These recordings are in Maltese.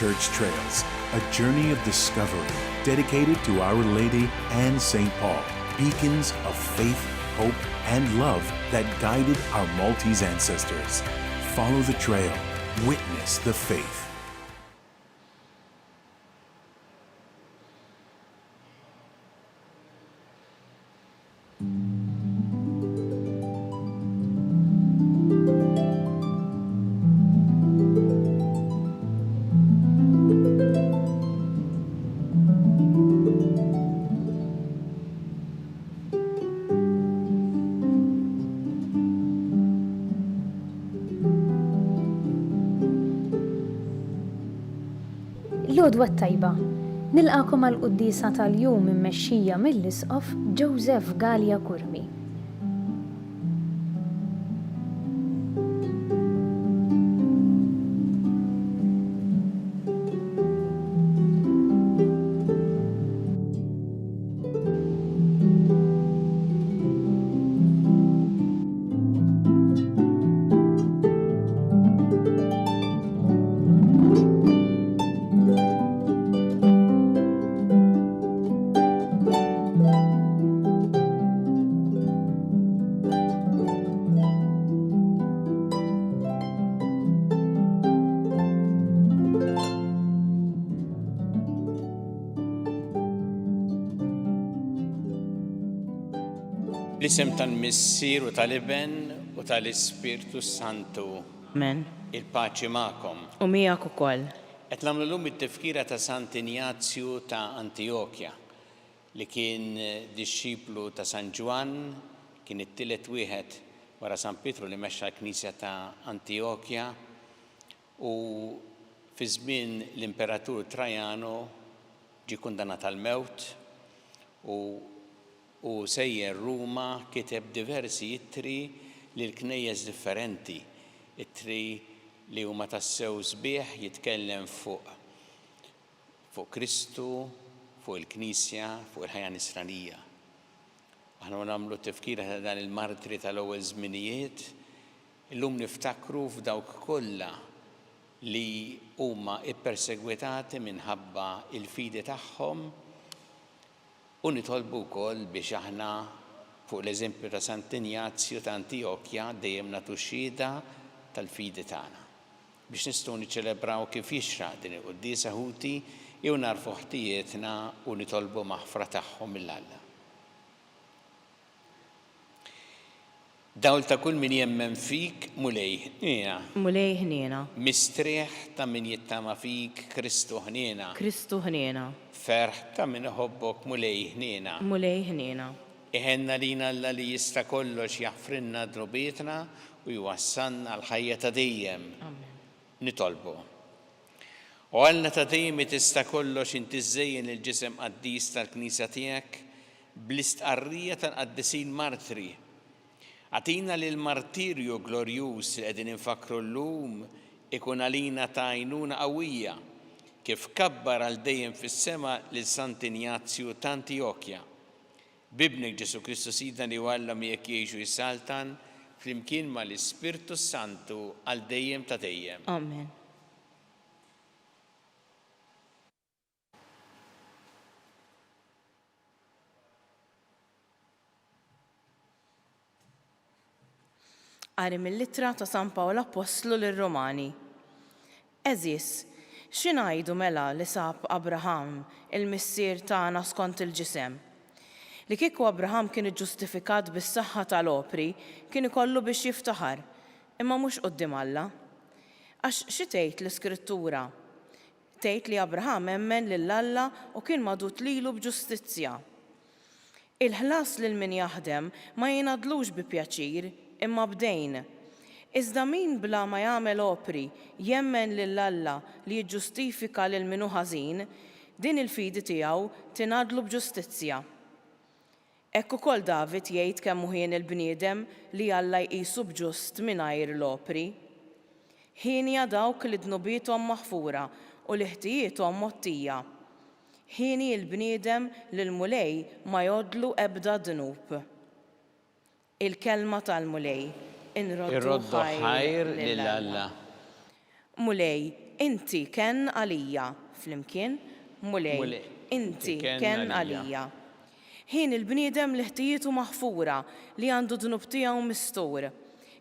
Church Trails, a journey of discovery dedicated to Our Lady and St. Paul, beacons of faith, hope, and love that guided our Maltese ancestors. Follow the trail, witness the faith. L-għodwa tajba, nilqakom għal-quddisa tal-jum immexxija mill-Isqof Joseph Gallia Kurmi. L-isem tal-Missier u tal-Iben u tal-Ispirtu Santu. Amen. Il-paċi ma'kom. U miegħek ukoll. Qed nagħmlu llum it-tifkira ta' Sant Ignazju ta' Antiochja li kien dixxiplu ta' San Ġwan, kien it-tielet wieħed wara San Pietru li mexxa l-Knisja ta' Antiochja u fi żmien l-Imperatur Trajano ġie kundannat għall-mewt u sejjer Ruma kiteb diversi ittri lil knejjes differenti, ittri li huma tassew sbieħ jitkellem fuq Kristu, fuq il-Knisja, fuq il-ħajja nisranija. Aħna nagħmlu tifkira ta' dan il-martri tal-ewwel żminijiet, illum niftakru f'dawk kollha li huma ippersegwitati minħabba il-fidi tagħhom u nitolbu wkoll biex aħna fuq l-eżempju ta' Sant Ignazju ta' Antiochja dejjem nagħtu xhieda tal-fidi tagħna. Biex nistgħu niċċelebraw kif jixraq din il-quddiesa ħuti jew narfu ħtijietna u nitolbu maħfra tagħhom mill-Alla. Dawl ta' kull min jemmen fik mulej ħniena. Mulej ħniena. Mistrieħ ta' min jittama fik Kristu ħniena. Kristu ħniena. Ferħ ta' min iħobbok mulej ħniena. Mulej ħniena. Iħenna lina Alla li jista' kollox jaħfrinna drobietna u jwassalna l-ħajja ta' dejjem. Amen. Nitolbu. U għalna ta' dejjem tista' kollox inti żejjen il-ġisem qaddis tal-Knisja tiegħek bl-istqarrija tal-qaddisin martri. Għatina li l-martirju glorjuż li qegħdin infakru llum ikun għalina ta' għajnuna qawwija kif kabbar għal dejjem fis-sema lil Sant Ignazju ta' Antiochja. Bibnek Ġesu Kristu Sidna li Alla miegħek jgħixu jissaltan flimkien mal-Ispirtu Santu għal dejjem ta' dejjem. Amen. Qari mill-Littra ta' San Pawl Apostlu lir-Romani. Eżis, x'ingħidu mela li sab Abraham il-missier tagħna skont il-ġisem? Li kieku Abraham kien iġġustifikat bis-saħħa tal-opri kien ikollu biex jiftaħar, imma mhux quddiem Alla. Għax xi tgħid l-Iskrittura? Tgħid li Abraham emmen lil Alla u kien magħdut lilu b'ġustizzja. Il-ħlas lil min jaħdem ma jingħadlux bi pjaċir imma bdejn. Iżda min bla ma jagħmel opri jemmen lil Alla li jiġġustifika lil minu ħażin, din il-fidi tiegħu tingħadlu b'ġustizzja. Hekk ukoll David jgħid kemm hu ħien il-bniedem li Alla jqisu b'ġust mingħajr l-opri. Ħienja dawk li dnubiethom maħfura u li ħtijiethom mottija. Ħieni l-bniedem li l-mulej ma jgħodlu ebda dnub. Il-kelma tal-mulej inroddu ħajr lil Alla. Mulej, inti ken għalija, flimkien, mulej, inti ken għalija. Ħin il-bniedem li ħtijietu maħfura li għandu dnub tiegħu mistur.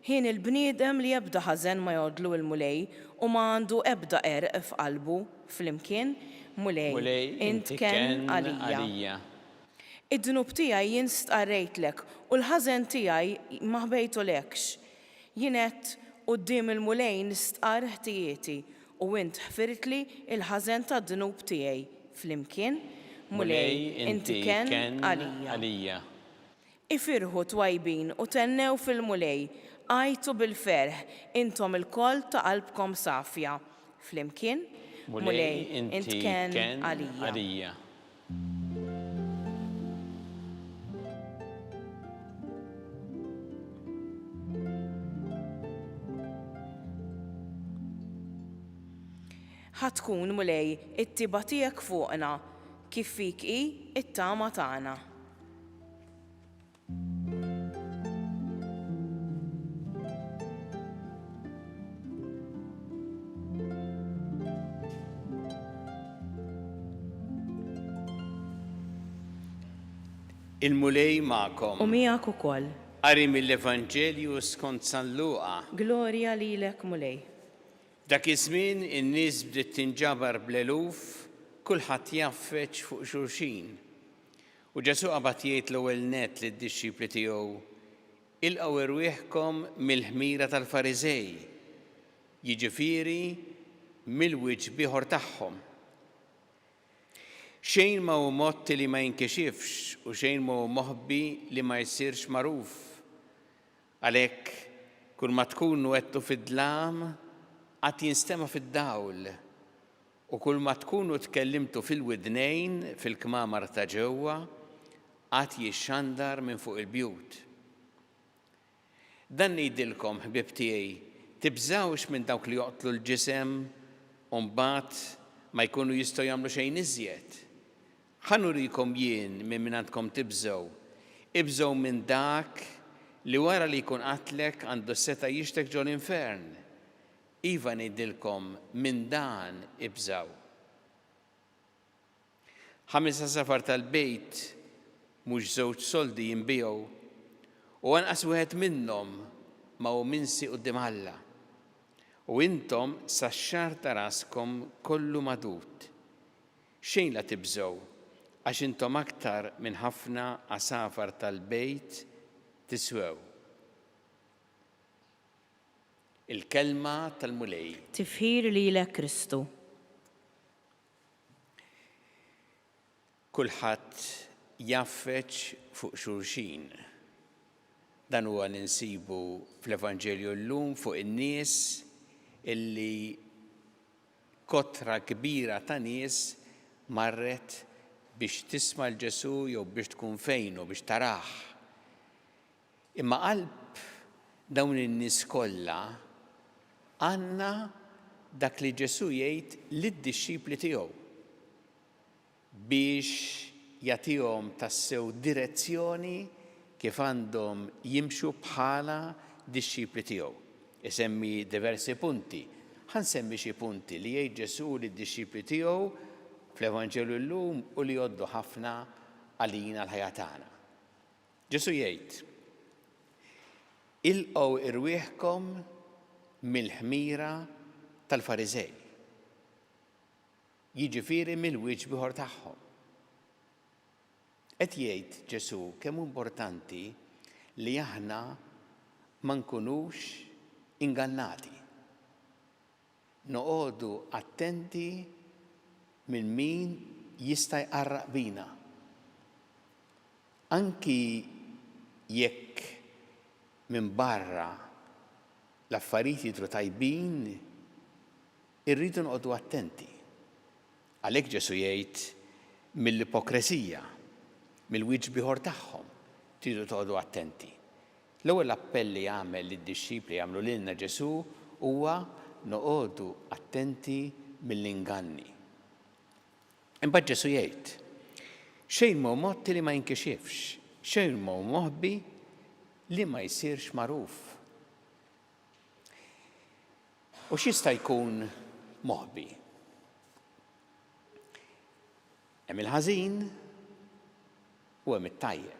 Ħin il-bniedem li ebda ħażen ma jgħodlu il-mulej u ma għandu ebda erq f'qalbu, flimkien, mulej, inti ken għalija. Id-dnub tiegħi jien stqarrejtlek u l-ħażen tiegħi ma ħbejtulekx. Jien qed quddiem il-mulej nistqar ħtijieti u int ħfirtli il-ħażen tad-dnub tiegħi, flimkien, mulej, inti ken għalija. Ifirħu twajbin u tennew fil-mulej, għajtu bil-ferħ, intom il-koll ta' qalbkom safja. Flimkien, mulej, inti ken għalija. ħatkun mulej it-tiba tiegħek fuqna, kif fik hi it-tama tagħna. Il-mulej ma'kom. U miegħek ukoll. Qari mill-Evanġelju skont San Luqa. Glorja lilek mulej. Dak iż-żmien in-nies bdiet tinġabar bl-eluf, kulħadd jaffeċ fuq xulxin. U Ġesu qabad jgħid l-ewwel nett lid-dixxipli tiegħu: ilqgħu irwieħkom mill-ħmira tal-Fariżej, jiġifieri mill-wiġġ ieħor tagħhom. Xejn ma hu motti li ma jinkixifx u xejn ma hu moħbi li ma jsirx magħruf. Għalhekk kull ma tkunu għedtu fid-dlam qatt jinstema' fid-dawl u kull ma tkunu tkellimtu fil-widnejn fil-kmamar ta' ġewwa qatt jixxandar minn fuq il-bjut. Dan ngħidilkom, ħbieb tiegħi, tibżgħux minn dawk li joqtlu l-ġisem u mbagħad ma jkunu jistgħu jagħmlu xejn iżjed. Ħanurikom jien minn għandkom tibżgħu. Ibżgħu minn dak li wara li jkun qatlek għandu seta' jixtek ġol infern. Iva ngħidilkom minn dan ibżgħu. 5 safar tal-bejt mhux żewġ soldi jinbiegħu u anqas wieħed minnhom ma hu minsi quddiem Alla. U intom sax-xahar ta' raskom kollu madud. Xejn la tibżgħu għax intom aktar minn ħafna għasafar tal-bejt tiswew. Il-kelma tal-mulej. Tifħir lilek Kristu. Kulħadd jaffeċ fuq xulxin. Dan huwa ninsibu fl-Evanġelju llum fuq in-nies illi kotra kbira ta' nies marret biex tisma' l-Ġesu jew biex tkun fejnu biex taraħ. Imma qalb dawn in-nies kollha għandna dak li Ġesu jgħid lid-dixxipli tiegħu biex jagħtihom tassew direzzjoni kif għandhom jimxu bħala dixxipli tiegħu. Isemmi diversi punti. Ħansemmi xi punti li jgħid Ġesu lid-dixxipli tiegħu fl-Evanġelju llum u li jgħoddu ħafna għalina l-ħajja tagħna. Ġesu jgħid: ilqgħu irwieħkom mill-ħmira tal-Fariżej. Jiġifieri mill-wiġġ ieħor tagħhom. Qed jgħid Ġesu kemm importanti li aħna ma nkunux ingannati. Noqogħdu attenti minn min jista' jqarraq bina. Anki jekk minn barra l-affarijiet jidhru tajbin, irridu noqogħdu attenti. Għalhekk Ġesu jgħid mill-ipokresija, mill-wiġġ ieħor tagħhom tridu toqgħdu attenti. L-ewwel appell li jagħmel lid-dixxipli jagħmlu lilna Ġesu huwa noqogħdu attenti mill-inganni. Imbagħad Ġesu jgħid: xejn ma hu motti li ma jinkixifx, xejn ma hu moħbi li ma jsirx magħruf. U x'jista' jkun moħbi. Hemm il-ħażin u hemm it-tajjeb.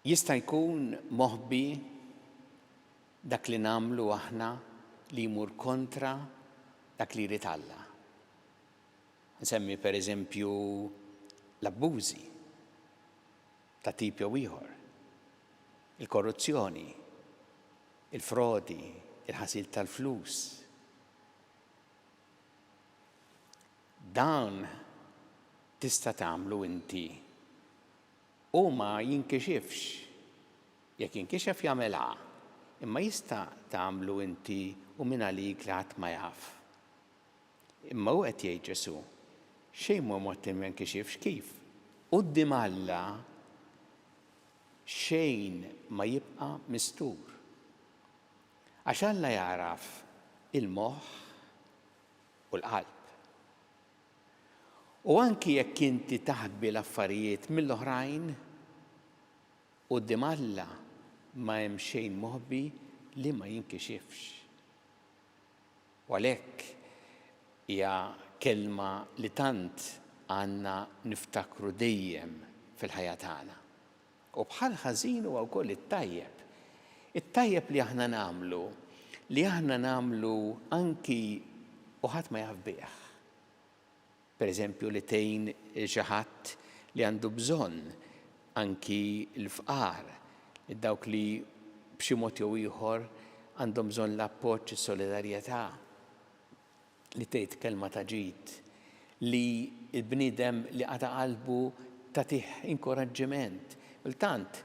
Jista' jkun moħbi dak li nagħmlu aħna li jmur kontra dak li jrid Alla. Nsemmi pereżempju l-abbużi ta' tip jew ieħor, il-korruzzjoni, il-frodi, il-ħasil tal-flus. Dan tista' tagħmlu inti u ma jinkixifx, jekk jinkixef jagħmelha, imma jista' tagħmlu inti u minn għalik li ħadd ma jaf. Imma hu qed jgħid Ġesu, xejn ma mod ma jinkixifx kif. Quddiem Alla xejn ma jibqa' mistur. Għax Alla jaraf il-moħħ u l-qalb. U anki jekk inti taħbi l-affarijiet mill-oħrajn, quddiem Alla ma hemm xejn moħbi li ma jinkixifx. U għalhekk hija kelma li tant għandna niftakru dejjem fil-ħajja tagħna. U bħal ħażin huwa wkoll it-tajjeb. It-tajjeb li aħna nagħmlu anki u ħadd ma jaf bih. Pereżempju li tgħin xi ħadd li għandu bżonn, anki l-fqar, dawk li b'xi mod jew ieħor għandhom bżonn l-appoġġ, is-solidarjetà, li tgħid kelma ta' ġid, li l-bniedem li qata qalbu tagħtih inkoraġġiment. Kultant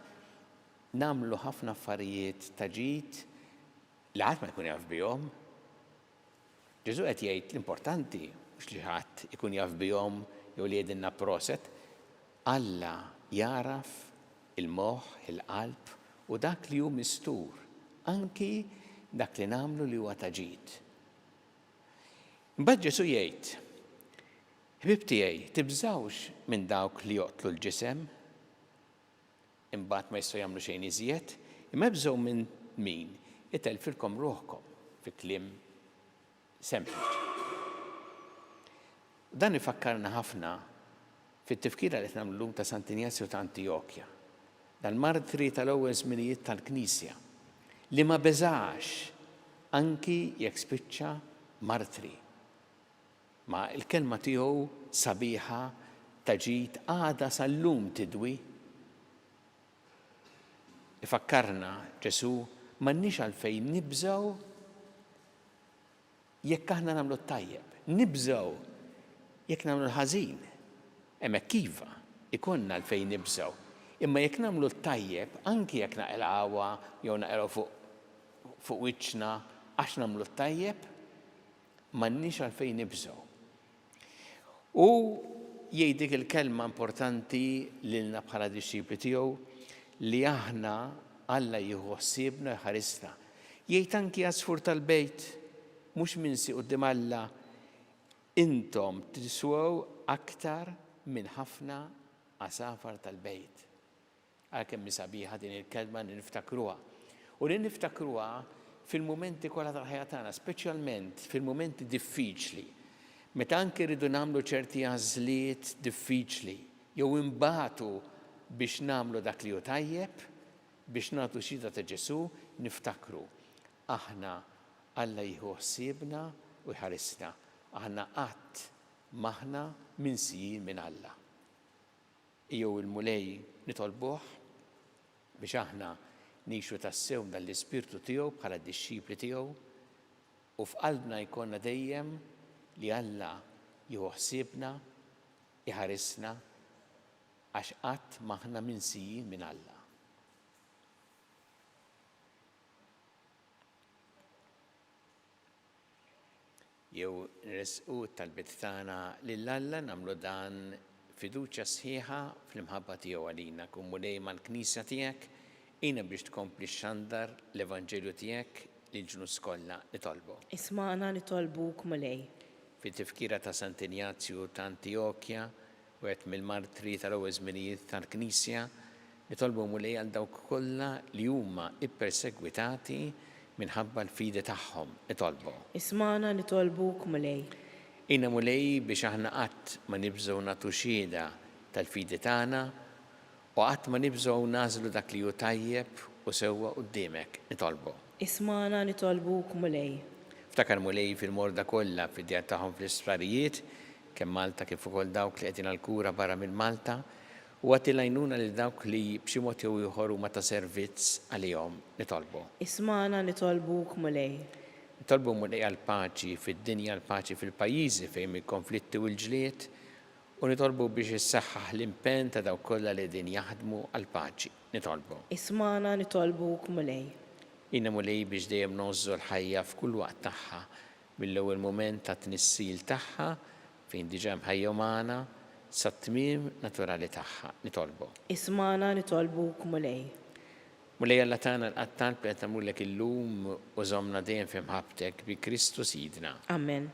nagħmlu ħafna affarijiet ta' ġid li ħadd ma jkun jaf bihom. Ġesu qed jgħid l-importanti mhux li ħadd ikun jaf bihom jew li jgħidilna proset. Alla jaraf il-moħħ, il-qalb u dak li hu mistur, anki dak li nagħmlu li huwa ta' ġid. Imbagħad Ġesu jgħid, ħbib tiegħi, tibżgħux minn dawk li joqtlu l-ġisem, imbagħad ma jistgħu jagħmlu xejn iżjed, imma bżgħu minn min itelfilkom ruħkom fi kliem sempliċi. Dan ifakkarna ħafna fit-tifkira li nagħmlu llum ta' Sant'Injazju ta' Antiokkja, dal-martri tal-ewwel żminijiet tal-Knisja, li ma beżax anki jekk spiċċa martri. Ma l-kelma tiegħu sabiħa ta' ġid għada sal-lum tidwi. Ifakkarna Ġesu m'għandniex għalfejn nibżgħu jekk aħna nagħmlu t-tajjeb. Nibżgħu jekk nagħmlu l-ħażin. Hemmhekk iva ikonna għalfejn nibżgħu. Imma jekk nagħmlu t-tajjeb, anki jekk naqilgħuha jew naqilgħu fuq wiċċna għax nagħmlu t-tajjeb, m'għandniex għalfejn nibżgħu. U jgħid il-kelma importanti lilna bħala disċipli tiegħu li aħna Alla jieħu ħsiebna jħarisna. Jgħid anki għasfur tal-bejt, mhux minsi quddiem Alla, intom tiswew aktar minn ħafna għasafar tal-bejt. Għalkemm sabiħa din il-kelma li niftakruha. U li niftakruha fil-mumenti kollha tal-ħajja tagħna, speċjalment fil-mumenti diffiċli, meta anke rridu nagħmlu ċerti għażliet diffiċli, jew imbagħtu biex nagħmlu dak li hu tajjeb, biex nagħtu xhieda ta' Ġesu, niftakru. Aħna Alla jieħu ħsiebna u jħarisna. Aħna qatt maħna minsijin minn Alla. Jew il-mulej nitolbuh biex aħna nixu tassew dall-Ispirtu tiegħu bħala d-disċipli tiegħu u f'qalbna jkollna dejjem li Alla jieħu ħsiebna, jħarisna għax qatt maħna minsijin minn Alla. Jew nresqu tal-bit tagħna lil Alla nagħmlu dan fiduċja sħiħa fl-imħabba tiegħu għalina. Kun mulej mal-Knisja tiegħek, jiena biex tkompli xandar l-Evanġelju tiegħek lill-ġnus kollha nitolbu. Isma'na nitolbuk mulej. Fit-tifkira ta' Sant'Injazju ta' Antiokkja u qed mill-martri tal-ewwel żminijiet tal-Knisja, nitolbu mulej għal dawk kollha li huma ippersegwitati minħabba l-fidi tagħhom nitolbu. Ismana nitolbuk mulej. Inna mulej biex aħna qatt ma nibżgħu nagħtu xhieda tal-fidi tagħna u qatt ma nibżgħu nażlu dak li hu tajjeb u sewwa quddiemek nitolbu. Ismana nitolbuk mulej. Ftakar mulej fil-morda kollha fid-djar tagħhom fl-isfrarijiet kemm Malta kif ukoll dawk li qegħdin għall-kura barra minn Malta u għati lajnuna li dawk li b'xi mod jew ieħor huma ta' servizz għalihom nitolbu. Ismana nitolbuk mulej. Nitolbu mulej għall-paċi fid-dinja, l-paċi fil-pajjiżi fejn il-konflitti u l-ġlied u nitolbu biex issaħħaħ l-impenn ta' dawk kollha li qegħdin jaħdmu għall-paċi nitolbu. Ismana nitolbuk mulej. Inna mulej biex dejjem nozzu l-ħajja f'kull waqt tagħha mill-ewwel mument ta' tnissil tagħha fejn diġà mħajja magħna sat-tmiem naturali tagħha nitolbu. Ismana nitolbuk mulej. Mulej Alla tagħna l-qattan li qed nagħmlulek illum u żommna dejjem fi mħabbtek bi Kristu Sidna. Amen.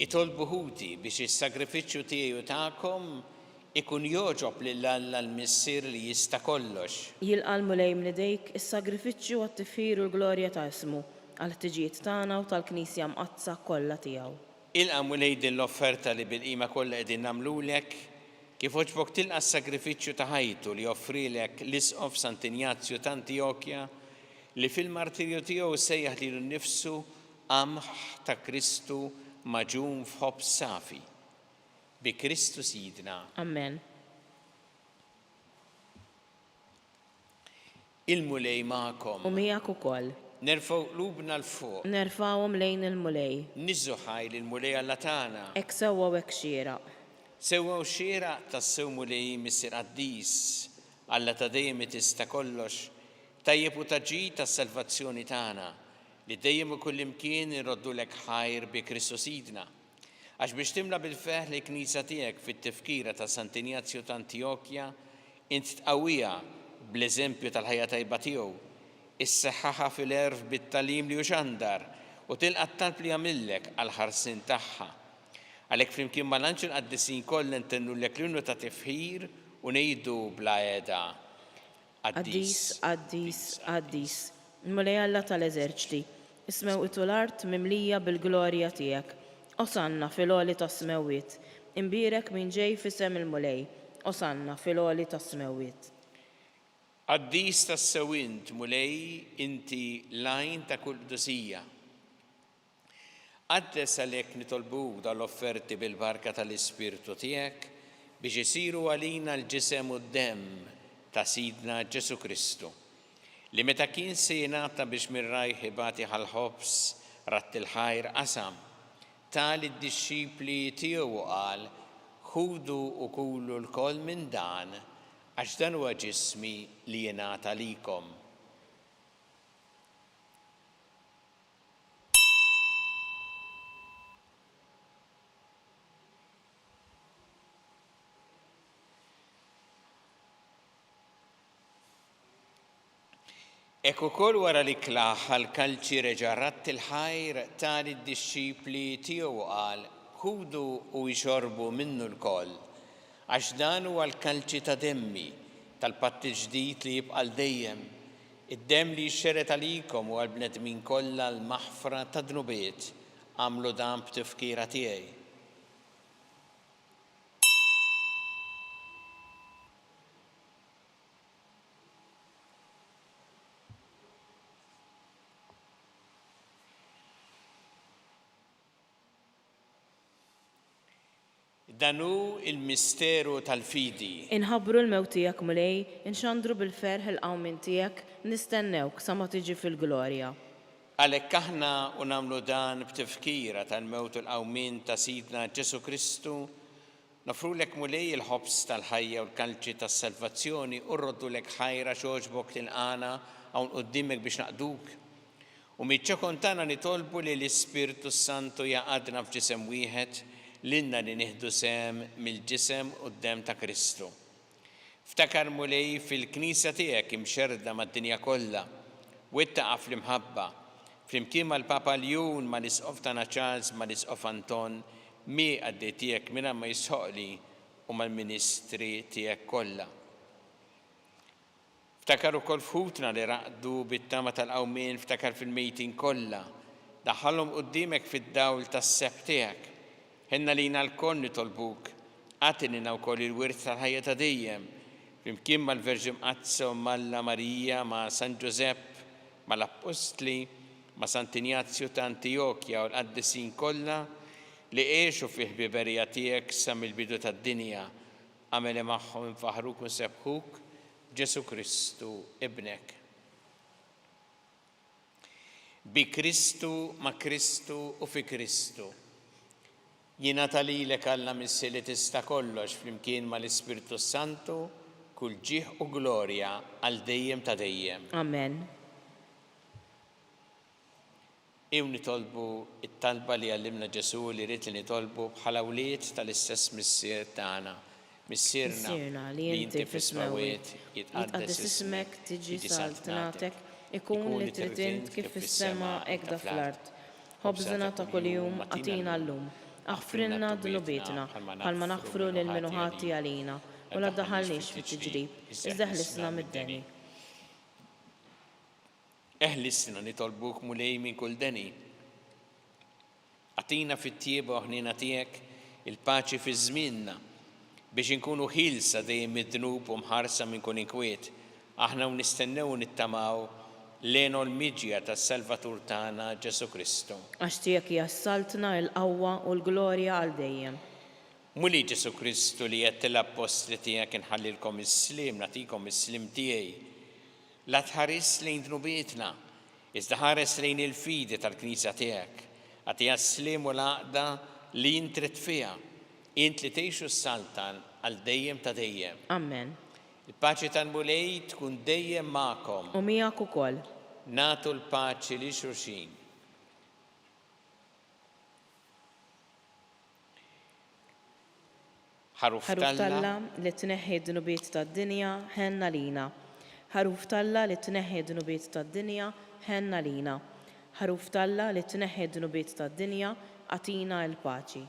Itolbu ħuti biex is-sagrifiċċju tiegħu tagħkom ikun joġob lil Alla l-Missier li jista' kollox. Jilqa' mulej minn idejk is-sagrifiċċju għat-tifir u l-glorja ta' ismu għall-ħtiġijiet tagħna u tal-Knisja mqazza kollha tiegħu. Ilqa' mulej din l-offerta li bil-qima kollha qegħdin nagħmlulek kif oġbok tilqa' s-sagrifiċċju ta' ħajtu li offrilek l-Isqof Sant'Ignazju ta' Antiokkja li fil-martirju tiegħu sejjaħ lilu nnifsu qamħ ta' Kristu maġum f'ħobb safi bi Kristu Sidna. Amen. Il-mulej magħkom. U miegħek ukoll. Nerfgħu qlubna l-fuq. Nerfgħuhom lejn il-mulej. Niżżu ħajl il-mulej Alla tagħna. Hekk sewwa hekk xieraq. Sewwew xieraq tas-sew mulej Missier Qaddis Alla ta' dejjem tista' kollox tajjeb u taġġid tas-salvazzjoni tagħna li dejjem u kull imkien irroddulek ħajr bi Kristu Sidna. Għax biex timla bil-feħ li knisja tiegħek fit-tifkira ta' Sant'Ignazju ta' Antiokkja, int tqawwija bl-eżempju tal-ħajja tajba tiegħu, isseħħaħa fil-erf bit-talim li uxandar u tilqa' talb li jagħmillek għal ħarsin tagħha. Għalhekk flimkien mal-anġel qaddisin kollha ntennulek l-innu ta' tifħir u ngħidu bla qiegħda. Qaddis, Qaddis, Qaddis, mulej Alla tal-eżerċti, ismew it-art mimlija bil-glorja tiegħek. Osanna fil-għoli tas-smewwiet, imbierek min ġej f'isem il-mulej. Osanna fil-għoli tas-smewwiet. Qaddis tas-sewwint mulej inti lajn ta' kull qdusija. Qaddes għalhekk nitolbuk dal-offerti bil-barka tal-Ispirtu tiegħek biex isiru għalina l-ġisem u d-demm ta' Sidna Ġesu Kristu li meta kien se jingħata biex mir-rajħ ibati ħal-ħobs ratt il-ħajr qasam tali d-dixxipli tiegħu qal ħudu u kulu l-koll minn dan għax dan huwa ġismi li jingħata likom. Ek ukoll wara li klaħ għall-kalċi reġa' ratt il-ħajr tali d-dixxipli tiegħu qal ħudu u jxorbu minnu l-koll għax dan huwa l-kalċi ta' demmi tal-patt il-ġdid li jibqa' dejjem id-demm li jxxeret għalikom u għall-bnedmin kollha l-maħfra ta' dnubiet għamlu dan b'tifkira tiegħi. Dan hu il-misteru tal-fidi. Inħabbru l-mewt tiegħek mulej, inxandru bil-ferħ il-qawmin tiegħek, nistennewk sa ma tiġi fil-glorja. Għalhekk aħna u nagħmlu dan b'tifkira tal-mewt u l-qawmin ta' Sidna Ġesu Kristu, nofrulek mulej il-ħobs tal-ħajja u l-kalċi tas-salvazzjoni u rroddulek ħajra xogħġbok tilqana hawn quddiemek biex naqduk. U miċ-ċokon tagħna nitolbu li l-Ispirtu Santu jaqadna f'ġisem wieħed lilna li nieħdu sem mill-ġisem quddiem ta' Kristu. Ftakar mulej fil-Knisja tiegħek imxerda mad-dinja kollha, wettaqa' fl-imħabba, flimkien mal-Papa Ljun, mal-Isqof tagħna Charles, mal-Isqof Anton, mi għaddej tiegħek mingħajr ma jisħoqli u mal-ministri tiegħek kollha. Ftakar ukoll fħutna li raqdu bit-tama tal-qawmien, ftakar fil-mejtin kollha, daħħalhom quddiemek fid-dawl tas-seb tiegħek. Ħenna lina l-koll nitolbuk, għatinina wkoll il-wirt tal-ħajja ta' dejjem, flimkien mal-Verġi Mqazza u Malla Marija, ma' San Giuseppe, mal-Apostli, ma' Sant'Ignazju ta' Antiochja u l-qaddisin kollha li għexu fih biberija tiegħek sa mill-bidu tad-dinja, għamel magħhom infaħruk u nsebħuk Ġesu Kristu ibnek. Bi Kristu, ma' Kristu u fi Kristu. Jingħata lilek Alla missi li tista' kollox flimkien mal-Ispirtu Santu, kull ġieħ u glorja għal dejjem ta' dejjem. Amen. Ew nitolbu it-talba li għallimna Ġesu li rrid li nitolbu bħala wlied tal-istess missier tagħna. Missierna li inti fis-smawiet jitqaddes ismek, tiġi saltnatek, ikun li trid int kif fis-sema hekk da fl-art. Ħobżna ta' kuljum għatina llum. Aħfrilna dhunubietna bħalma naħfru lil min ħati għalina u la ddaħħalniex fit-tiġrib, iżda ħlisna mid-deni. Eħlisna nitolbuk mulej minn kull deni. Għatina fit-tieba u ħnina tiegħek il-paċi fi żmienna biex inkunu ħilsa dejjem mid-dnub u mħarsa minn kull inkwiet. Aħna nistennew nittamaw lejn l-miġja tas-Salvatur tagħna Ġesu Kristu. Għax tiegħek jassaltna l-qawwa u l-glorja għal dejjem. Muli Ġesu Kristu li qed l-apostli tiegħek inħallilkom is-slim, nagħtikom is-slim tiegħi. La tħares lejn dnubietna, iżda ħares lejn il-fidi tal-Knisja tiegħek. Għatija s-slim u l-għaqda li intrid fiha. Int li tgħixu s-saltan għal dejjem ta' dejjem. Amen. Il-paċi tal-mulej tkun dejjem magħkom. U miegħek ukoll. Nagħtu l-paċi li xulxin. Ħaruf Talla li tneħħi d-dnubiet tad-dinja ħenna lina. Ħaruf Talla li tneħħi d-dnubiet tad-dinja ħenna lina. Ħaruf Talla li tneħħi d-dnubiet tad-dinja għatina l-paċi.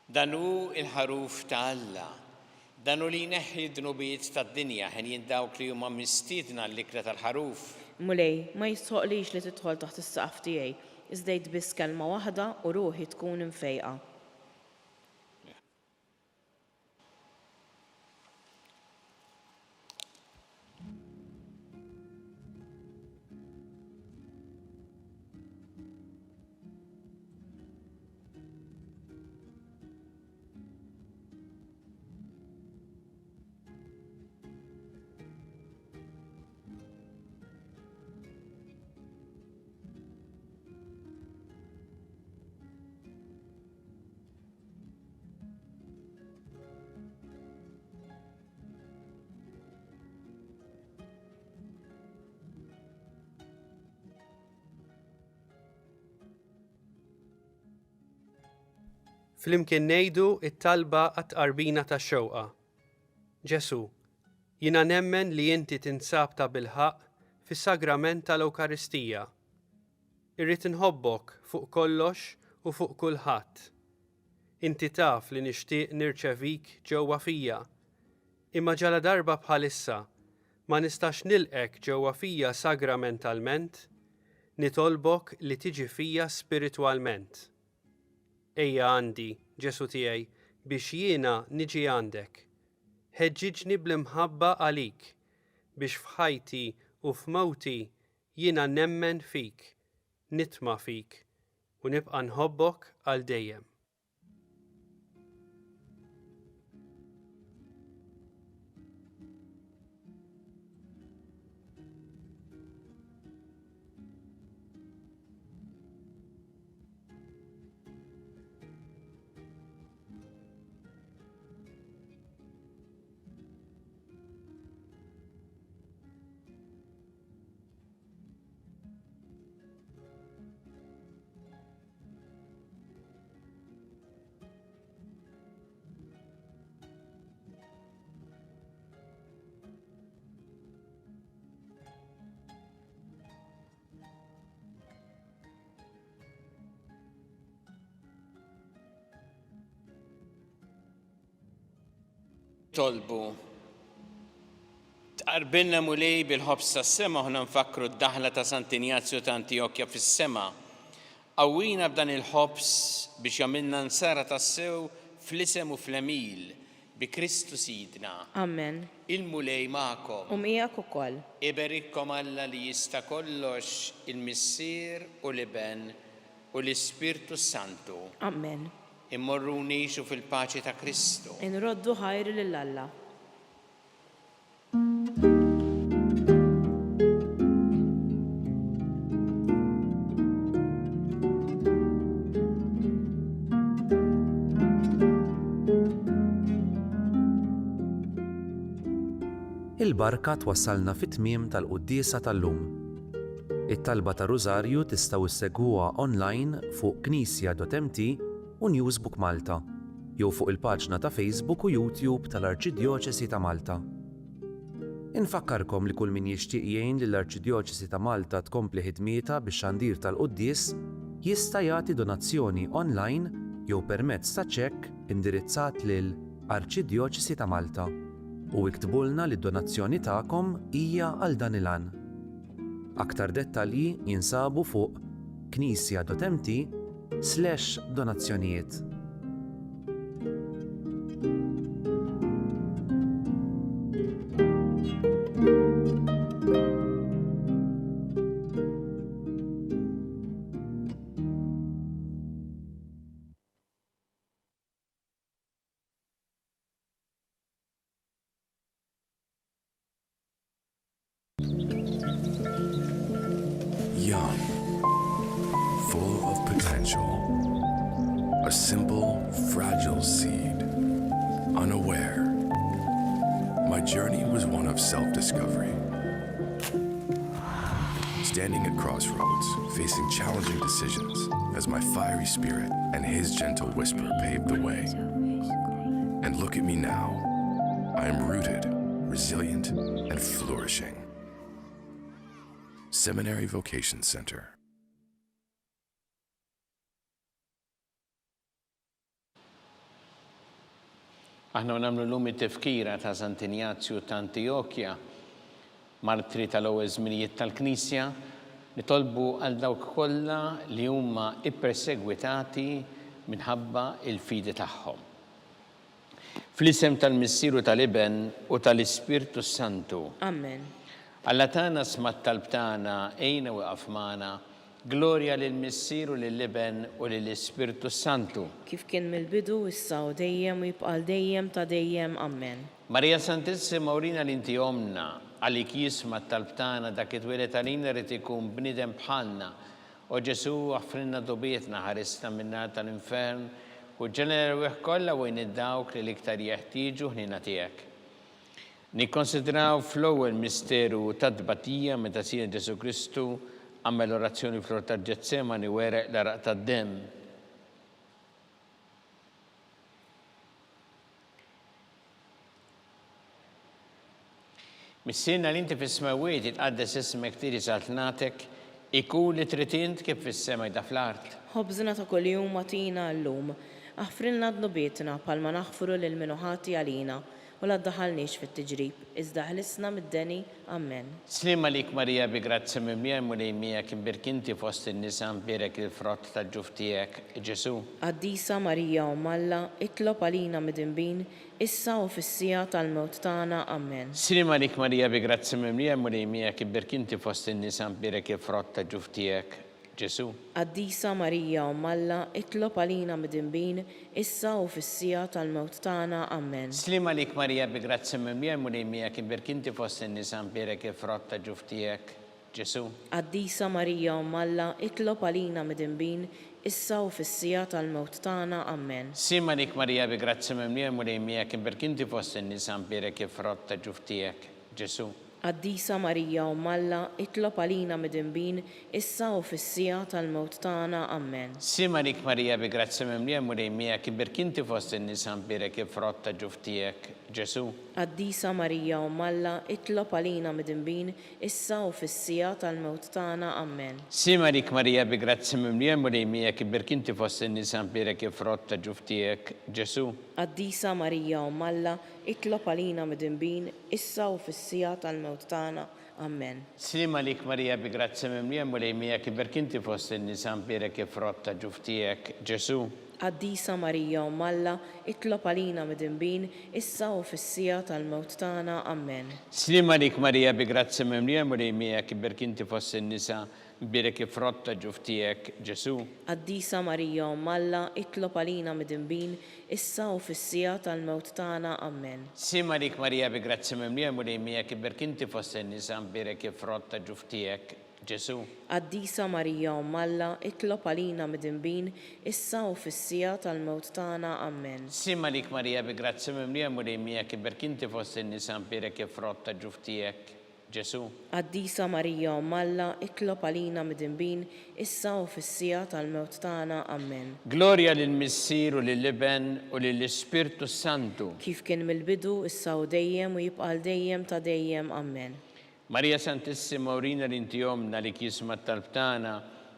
Dan hu il-ħaruf ta' Alla. Dan hu li jneħħi d-dnubiet tad-dinja ħen jindawk li huma mistiedna l-ikra tal-ħaruf. Mulej, ma jistħoqlix li tidħol taħt is-saqaf tiegħi, iżda biss kelma waħda u ruħi tkun imfejqa. Flimkien ngħidu it-talba għat-qarbina tax-xewqa. Ġesu, jiena nemmen li inti tinsab ta' bilħaq fis-sagrament tal-Ewkaristija. Irrid inħobbok fuq kollox u fuq kulħadd. Inti taf li nixtieq nirċevik ġewwa fija, imma ġala darba bħalissa ma nistax nilqek ġewwa fija sagramentalment, nitolbok li tiġi fija spiritwalment. Ejja għandi, Ġesu tiegħi, biex jiena niġi għandek. Ħeġġiġni bl-imħabba għalik, biex f'ħajti u f'mawti jiena nemmen fik, nitma fik, u nibqa' nħobbok għal dejjem. Tolbu. Tqarbilna mulej bil-ħobs tas-sema ħna nfakru d-daħla ta' Sant'Ignazju ta' Antiokkja fis-sema. Qawwina b'dan il-ħobs biex jagħmilna nsara tas-sew fl-isem u fl-emil bi Kristu Sidna. Amen. Il-mulej magħkom. U miegħek ukoll. Iberikkom Alla li jista' kollox il-Missier u l-Iben u l-Ispirtu Santu. Amen. Immorru nixu fil-paċi ta' Kristu. Inroddu ħajr lil Alla. Il-barka twassalna fit-tmiem tal-quddiesa tal-lum. It-talba ta' Rużarju tistgħu issegwuha online fuq knisja.mt u Newsbook Malta, jew fuq il-paġna ta' Facebook u YouTube tal-Arċidjoċesi ta' Malta. Infakkarkom li kull min jixtieq jgħin lill-Arċidjoċesi ta' Malta tkompli ħidmietha bix-xandir tal-quddies jista' jagħti donazzjoni online jew permezz ta' ċekk indirizzat lil Arċidjoċesi ta' Malta u iktbulna li d-donazzjoni tagħkom hija għal dan il-għan. Aktar dettalji jinsabu fuq knisja.mt/donazzjonijiet. Young, full of potential, a simple, fragile seed, unaware. My journey was one of self-discovery. Standing at crossroads, facing challenging decisions, as my fiery spirit and his gentle whisper paved the way. And look at me now. I am rooted, resilient, and flourishing. Seminary Vocation Center. Aħna nagħmlu llum it-tifkira ta' Sant'Ignazju ta' Antiokkja, martri tal-ewwel żminijiet tal-Knisja, nitolbu għal dawk kollha li huma ippersegwitati minħabba il-fidi tagħhom. Fl-isem tal-Missieru tal-Iben u tal-Ispirtu Santu. Amen. Alla tagħna smat talb tagħna ejna waqaf magħna, glorja lill-Missieru lill-Iben u lill-Ispirtu Santu. Kif kien mill-bidu issa u dejjem u jibqal dejjem ta' dejjem. Amen. Marija Santissima urina li inti omna, għalik jisma talb tagħna dak it-twilet għalina rid ikun bniedem bħalna. U Ġesu għaffrinna dobietna ħarisna min-nar tal-infern u ġeneral kollha wejn id-dawk li l-iktar jeħtieġu ħnina tiegħek. Nikkonsidraw fl-ewwel misteru tad-tbatija meta sir Ġesu Kristu għamel orazzjoni fl-or tal-Ġetsemani wereq l-araq tad-demm. Missirna li inti fis-smawiet itqaddes ismek tieri saltnatek ikun li trid int kif fis-sema jda fl-art. Ħobżna ta' kuljum matina llum. Aħfrilna d-nobietna palma naħfru lil minuħati għalina u la ddaħħalniex fit-tiġrib, iżda ħlisna mid-deni. Amen. Slima lik Marija bi grazzi mimlija mulejmija kim birkinti fost in-nisa mbirek il-frott tal-ġuf tiegħek, Ġesu. Qaddisa Marija Umm Alla, itlob għalina midinbin, issa u fis-sija tal-mewt tagħna. Amen. Slima lik Marija bi grazzi mimlija mulejmija kim birkinti fost in-nisa mbirek il-frott tal-ġuf tiegħek, Ġesu. Qaddisa Marija Umm Alla, itlob għalina midinbin, issa u fis-sija tal-mewt tagħna. Amen. Slima lik Marija bi grazzi mimlija mulejmija kim birkinti fost in-nisa mbirek il-frott tal-ġuf tiegħek, Ġesu. Qaddisa Marija Umm Alla, itlob għalina midinbin, issa u fis-sija tal-mewt tagħna. Amen. Slima lik Marija bi grazzi mimlija mulejmija kim birkinti fost in-nisa mbirek il-frott tal-ġuf tiegħek, Ġesu. Qaddisa Marija Umm Alla, itlob għalina midinbin, issa u fis-sija tal-mewt tagħna. Amen. Slima lik Marija bi grazzi mimlija mulejmija kim birkinti fost in-nisa mbirek il-frott tal-ġuf tiegħek, Ġesu. Qaddisa Marija Umm Alla, itlob għalina midinbin, issa u fis-sija tal-mewt tagħna. Amen. Slima lik Marija bi grazzi mimlija mulejmija kim birkinti fost in-nisa mbirek il-frott tal-ġuf tiegħek, Ġesu. Qaddisa Marija Umm Alla, itlob għalina midinbin, issa u fis-sija tal-mewt tagħna. Amen. Slima lik Marija bi grazzi mimlija mulejmija kim birkinti fost in-nisa mbirek il-frott tal-ġuf tiegħek, Ġesu. Qaddisa Marija Umm Alla, itlob għalina midinbin, issa u fis-sija tal-mewt tagħna. Amen. Slima lik Marija bi grazzi mimlija mulejmija kim birkinti fost in-nisa mbirek il-frott tal-ġuf tiegħek, Ġesu. Qaddisa Marija Umm Alla, itlob għalina midinbin, issa u fis-sija tal-mewt tagħna. Amen. Slima lik Marija bi grazzi mimlija mulejmija kim birkinti fost in-nisa mbirek il-frott tal-ġuf tiegħek, Ġesu. Qaddisa Marija Umm Alla, itlob għalina midinbin, issa u fis-sija tal-mewt tagħna. Amen. Slima lik Marija bi grazzi mimlija mulejmija kim birkinti fost in-nisa mbirek il-frott tal-ġuf tiegħek, Ġesu. Qaddisa Marija Umm Alla, itlob għalina midinbin, issa u fis-sija tal-mewt tagħna. Amen. Gloria lill-Missier u lill-Iben u lill-Ispirtu Santu. Kif kien mill-bidu, issa u dejjem u jibqa' dejjem ta' dejjem. Amen. Marija Santissima urina l-inti jomna li kisma tal-btana,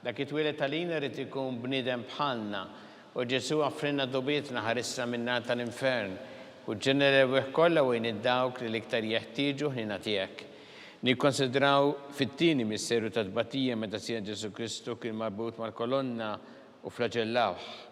dak it-twilet għalina rrid ikun bniedem bħalna, u Ġesu għaffrinna dobietna ħarissa minna tal-infern, u ġenere kollha wejn id-dawk li l-iktar jeħtieġu ħnina tiegħek. Nikkonsidraw fit-tieni misteru ta' tbatija meta sija Ġesu Kristu kien marbut mal-kolonna u flagellawh.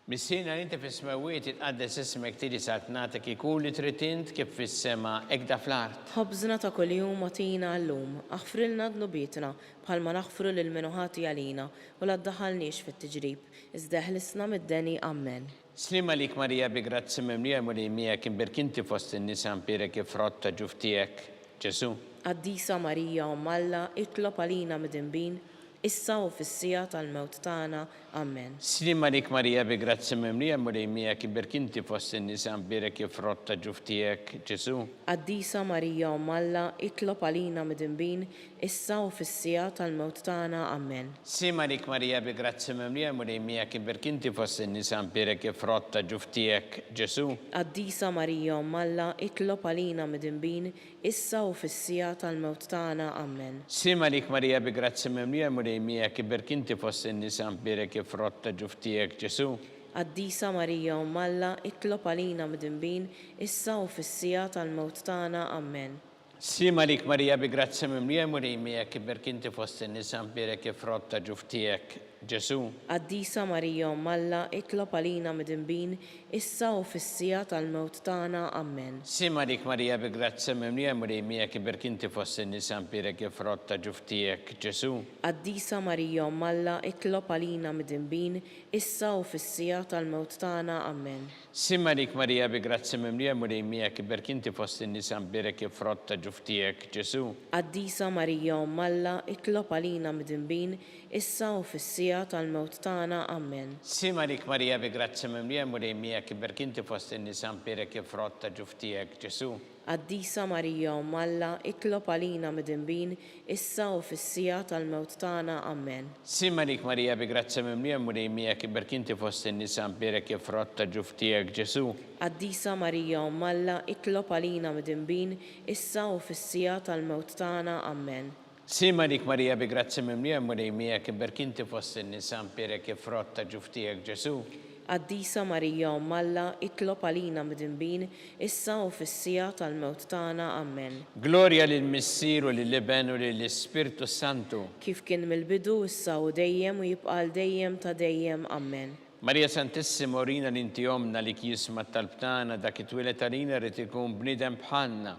Missina li inti fis-smawiet itqaddes ismek tiġi satnatek ikun li tritint kif fis-sema ekda fl-art. Ħobżna ta' kuljum agħtina llum, aħfrilna dnubietna bħalma naħfru lil min ħati għalina u la ddaħħalniex fit-tiġrib, iżda ħlisna mid-deni. Amen. Slima lik Marija bi grazzi mimlija mulejmija kim birkinti fost in-nisa mbirek il-frott tal-ġuf tiegħek, Ġesu. Qaddisa Marija Umm Alla, itlob għalina midinbin, issa u fis-sija tal-mewt tagħna. Amen. Slima lik Marija bi grazzi mimlija mulejmija kim birkinti fost in-nisa mbirek il-frott tal-ġuf tiegħek, Ġesu. Qaddisa Marija Umm Alla, itlob għalina midinbin, issa u fis-sija tal-mewt tagħna. Amen. Slima lik Marija bi grazzi mimlija mulejmija kim birkinti fost in-nisa mbirek il-frott tal-ġuf tiegħek, Ġesu. Qaddisa Marija Umm Alla, itlob għalina midinbin, issa u fis-sija tal-mewt tagħna. Amen. Slima lik Marija bi grazzi mimlija mulejmija kim birkinti fost in-nisa mbirek il-frott tal-ġuf tiegħek, Ġesu. Qaddisa Marija Umm Alla, itlob għalina midinbin, issa u fis-sija tal-mewt tagħna. Amen. Slima lik Marija bi grazzi mimlija mulejmija kim birkinti fost in-nisa mbirek il-frott tal-ġuf tiegħek, Ġesu. Qaddisa Marija Umm Alla, itlob għalina midinbin, issa u fis-sija tal-mewt tagħna. Amen. Slima lik Marija bi grazzi mimlija mulejmija kim birkinti fost in-nisa mbirek il-frott tal-ġuf tiegħek, Ġesu. Qaddisa Marija Umm Alla, itlob għalina midinbin, issa u fis-sija tal-mewt tagħna. Amen. Slima lik Marija bi grazzi mimlija mulejmija kim birkinti fost in-nisa mbirek il-frott tal-ġuf tiegħek, Ġesu. Qaddisa Marija Umm Alla, itlob għalina midinbin, issa u fis-sija tal-mewt tagħna. Amen. Slima lik Marija bi grazzi mimlija mulejmija kim birkinti fost in-nisa mbirek il-frott tal-ġuf tiegħek, Ġesu. Qaddisa Marija Umm Alla, itlob għalina midinbin, issa u fis-sija tal-mewt tagħna. Amen. Slima lik Marija bi grazzi mimlija mulejmija kim birkinti fost in-nisa mbirek il-frott tal-ġuf tiegħek, Ġesu. Qaddisa Marija Umm Alla, itlob għalina midinbin, issa u fis-sija tal-mewt tagħna. Amen. Sima dik Marija bi grazzi mimlija murejmija kiberk inti fost in-nisa mpierek jifrotta ġuftijek Ġesu. Qaddisa Marija Alla, itlob għalina midinbin, issa u fis-sija tal-mewt tagħna. Amen. Gloria lill-Missier u lill-Iben u lill-Ispirtu Santu. Kif kien mill-bidu issa u dejjem u jibqa' dejjem ta' dejjem. Amen. Marija Santissima urina l-inti omna li jisma tal-btana dak it-twilet għalina rrid ikun bniedem bħalna.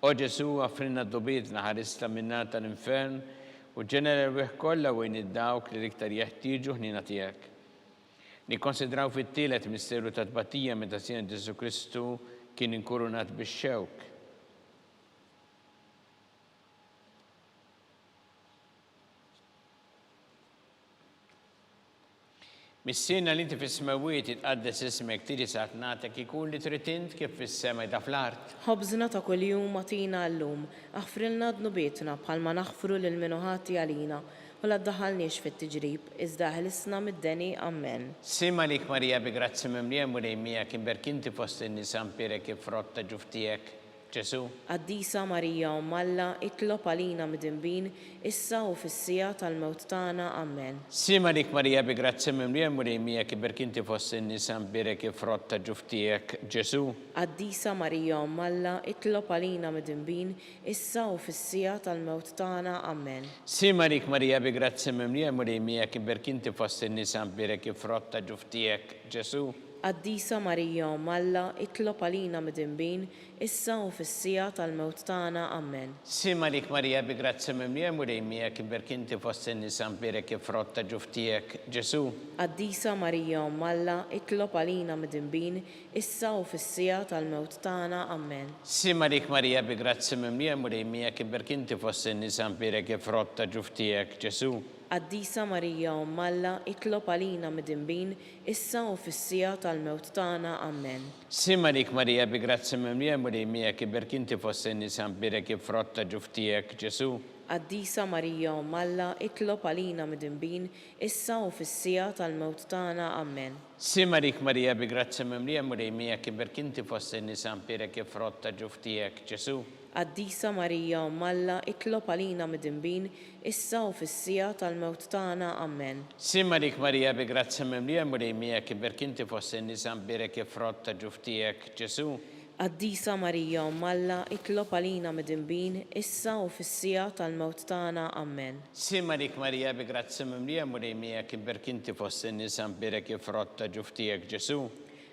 O Ġesu għafrinna d-dubietna ħarista minna tal-infern u ġenera l-wieħ kollha u id-dawk li iktar jeħtieġu ħnina tiegħek. Nikkonsidraw fit-tielet misteru ta' tbatija meta sien Ġesu Kristu kien inkurunat bix-xewk. Mis-sena li inti fis-smawiet itqaddes ismek tiri saqt nagħtek ikun li trid int kif fis-sema da fl-art. Ħobżna ta' kuljum agħtina llum, aħfrilna dnubietna bħalma naħfru lil min ħati għalina u la ddaħħalniex fit-tiġrib, iżda ħlisna mid-deni. Amen. Sima lik Marija bi grazzi mimlija murejmija kiberk inti fost in-nisa mpierek jifrotta ġuftijek Ġesu. Qaddisa Marija Alla, itlob għalina midinbin, issa u fis-sija tal-mewt tagħna. Amen. Sima lik Marija bi grazzi mimlija murejmija kiberk inti fost in-nisa mpierek jifrotta ġuftijek Ġesu. Qaddisa Marija Alla, itlob għalina midinbin, issa u fis-sija tal-mewt tagħna. Amen. Sima lik Marija bi grazzi mimlija murejmija kiberk inti fost in-nisa mpierek jifrotta ġuftijek Ġesu. Qaddisa Marija Alla, itlob għalina midinbin, issa u fis-sija tal-mewt tagħna. Amen. Sima lik Marija bi grazzi mimlija murejmija kiberk inti fost in-nisa mpierek jifrotta ġuftijek Ġesu. Qaddisa Marija Alla, itlob għalina midinbin, issa u fis-sija tal-mewt tagħna. Amen. Sima lik Marija bi grazzi mimlija murejmija kiberk inti fost in-nisa mpierek jifrotta ġuftijek Ġesu. Qaddisa Marija Alla, itlob għalina midinbin, issa u fis-sija tal-mewt tagħna. Amen. Sima lik Marija bi grazzi mimlija murejmija kiberk inti fost in-nisa mpierek jifrotta ġuftijek Ġesu. Qaddisa Marija Alla, itlob għalina midinbin, issa u fis-sija tal-mewt tagħna. Amen. Sima lik Marija bi grazzi mimlija murejmija kiberk inti fost in-nisa mpierek jifrotta ġuftijek Ġesu. Qaddisa Marija Alla, itlob għalina midinbin, issa u fis-sija tal-mewt tagħna. Amen. Sima lik Marija bi grazzi mimlija murejmija kiberk inti fost in-nisa mpierek jifrotta ġuftijek Ġesu. Qaddisa Marija Alla, itlob għalina midinbin, issa u fis-sija tal-mewt tagħna. Amen. Sima lik Marija bi grazzi mimlija murejmija kiberk inti fost in-nisa mpierek jifrotta ġuftijek Ġesu.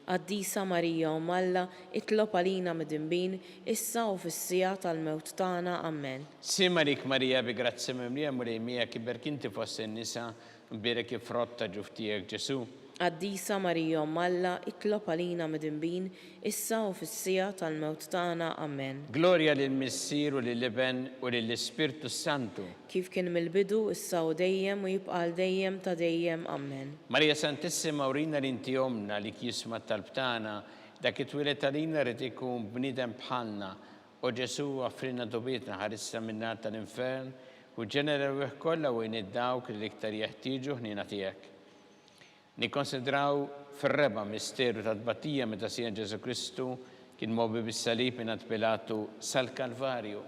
Qaddisa Marija Alla, itlob għalina midinbin, issa u fis-sija tal-mewt tagħna. Amen. Sima lik Marija bi grazzi mimlija murejmija kiberk inti fost in-nisa mpierek jifrotta ġuftijek Ġesu. Qaddisa Marija Alla, itlob għalina midinbin, issa u fis-sija tal-mewt tagħna. Amen. Gloria lill-Missier u lill-Iben u lill-Ispirtu Santu. Kif kien mill-bidu, issa u dejjem u jibqa' dejjem ta' dejjem. Amen. Marija Santissima urina l-inti omna li jisma tal-btana dak it-twilet għalina rrid ikun bniedem bħalna. O Ġesu għafrinna dubietna ħarissa minna tal-infern u ġenera l-wieħ kollha u id-dawk li iktar jeħtieġu ħnina tiegħek. Nikkonsidraw fir-reba misteru ta' tbatija meta sien Ġesu Kristu kien mobi bis-salib mingħand Pilatu sal-Kalvarju.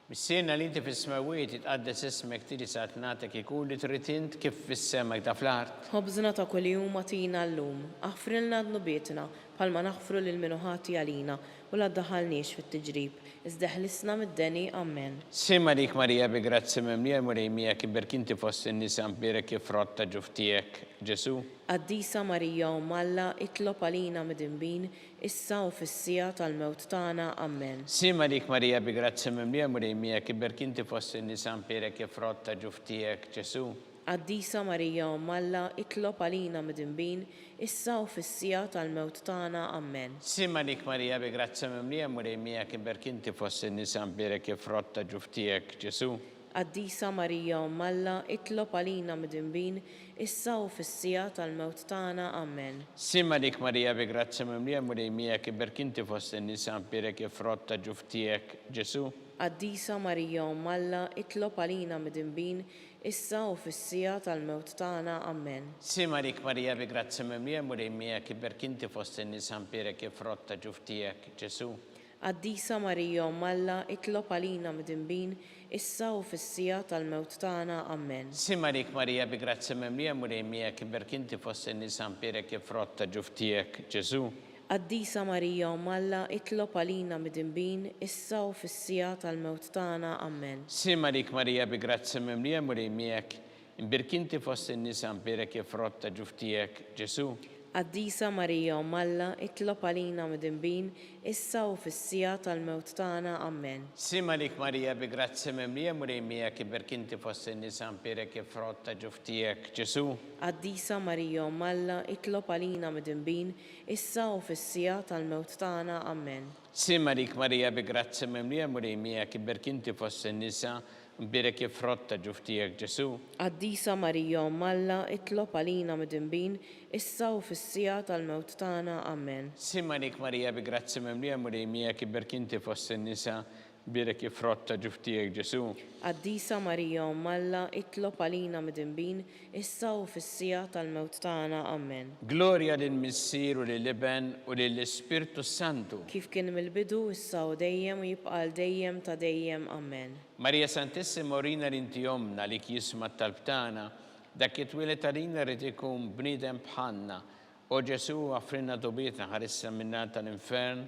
Mis-sena li inti fis-smawiet itqaddes ismek tiri saqt nagħtek ikun li trid int kif fis-sema da fl-art. Ħobżna ta' kuljum agħtina llum, aħfrilna dnubietna bħalma naħfru lil min ħati għalina u la ddaħħalniex fit-tiġrib, iżda ħlisna mid-deni. Amen. Sima lik Marija bi grazzi mimlija murejmija kiberk inti fost in-nisa mpierek jifrotta ġuftijek Ġesu. Qaddisa Marija Alla, itlob għalina midinbin, issa u fis-sija tal-mewt tagħna. Amen. Sima lik Marija bi grazzi mimlija murejmija kiberk inti fost in-nisa mpierek jifrotta ġuftijek Ġesu. Qaddisa Marija Alla, itlob għalina midinbin, issa u fis-sija tal-mewt tagħna. Amen. Sima lik Marija bi grazzi mimlija murejmija kiberk inti fost in-nisa mpierek jifrotta ġuftijek Ġesu. Qaddisa Marija Alla, itlob għalina midinbin, issa u fis-sija tal-mewt tagħna. Amen. Sima lik Marija bi grazzi mimlija murejmija kiberk inti fost in-nisa mpierek jifrotta ġuftijek Ġesu. Qaddisa Marija Alla, itlob għalina midinbin, issa u fis-sija tal-mewt tagħna. Amen. Sima lik Marija bi grazzi mimlija murejmija kiberk inti fost in-nisa mpierek jifrotta ġuftijek Ġesu. Qaddisa Marija Umm Alla, itlob għalina midinbin, issa u fis-sija tal-mewt tagħna. Amen. Sima lik Marija bi grazzi mimlija murejmija kiberk inti fost in-nisa mpierek jifrotta ġuftijek Ġesu. Qaddisa Marija Umm Alla, itlob għalina midinbin, issa u fis-sija tal-mewt tagħna. Amen. Sima lik Marija bi grazzi mimlija murejmijek imbirk inti fost in-nisa mpierek jifrotta ġuftijek Ġesu. Qaddisa Marija Umm Alla, itlob għalina midinbin, issa u fis-sija tal-mewt tagħna. Amen. Sima lik Marija bi grazzi mimlija murejmija kiberk inti fost in-nisa mpierek jifrotta ġuftijek Ġesu. Qaddisa Marija Umm Alla, itlob għalina midinbin, issa u fis-sija tal-mewt tagħna. Amen. Sima lik Marija bi grazzi mimlija murejmija kiberk inti fost in-nisa mpierek jifrotta ġuftijek Ġesu. Qaddisa Marija Umm Alla, itlob għalina midinbin, issa u fis-sija tal-mewt tagħna. Amen. Sima lik Marija bi grazzi mimlija murejmija kiberk inti fost in-nisa mpierek jifrotta ġuftijek Ġesu. Qaddisa Marija Umm Alla, itlob għalina midinbin, issa u fis-sija tal-mewt tagħna. Amen. Gloria lill-Missier u lill-Iben u lill-Ispirtu Santu. Kif kien mill-bidu, issa u dejjem u jibqa' dejjem ta' dejjem. Amen. Marija Santissima Orina rinti omna li jisma talbtana, dak it-twilet għalina rrid ikun bniedem bħalna, u Ġesu għafrinna dobietna ħarissa minna tal-infern,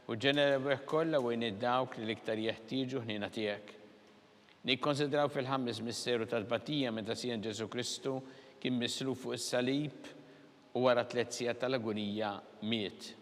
u ġenera beħ kollha wejn id-dawk li l-iktar jeħtieġu ħnina tiegħek. Nikkonsidraw fil-ħames misteru tal-batija meta sien Ġesu Kristu kien misluf fuq is-salib u wara 3 sigħat tal-agonija miet.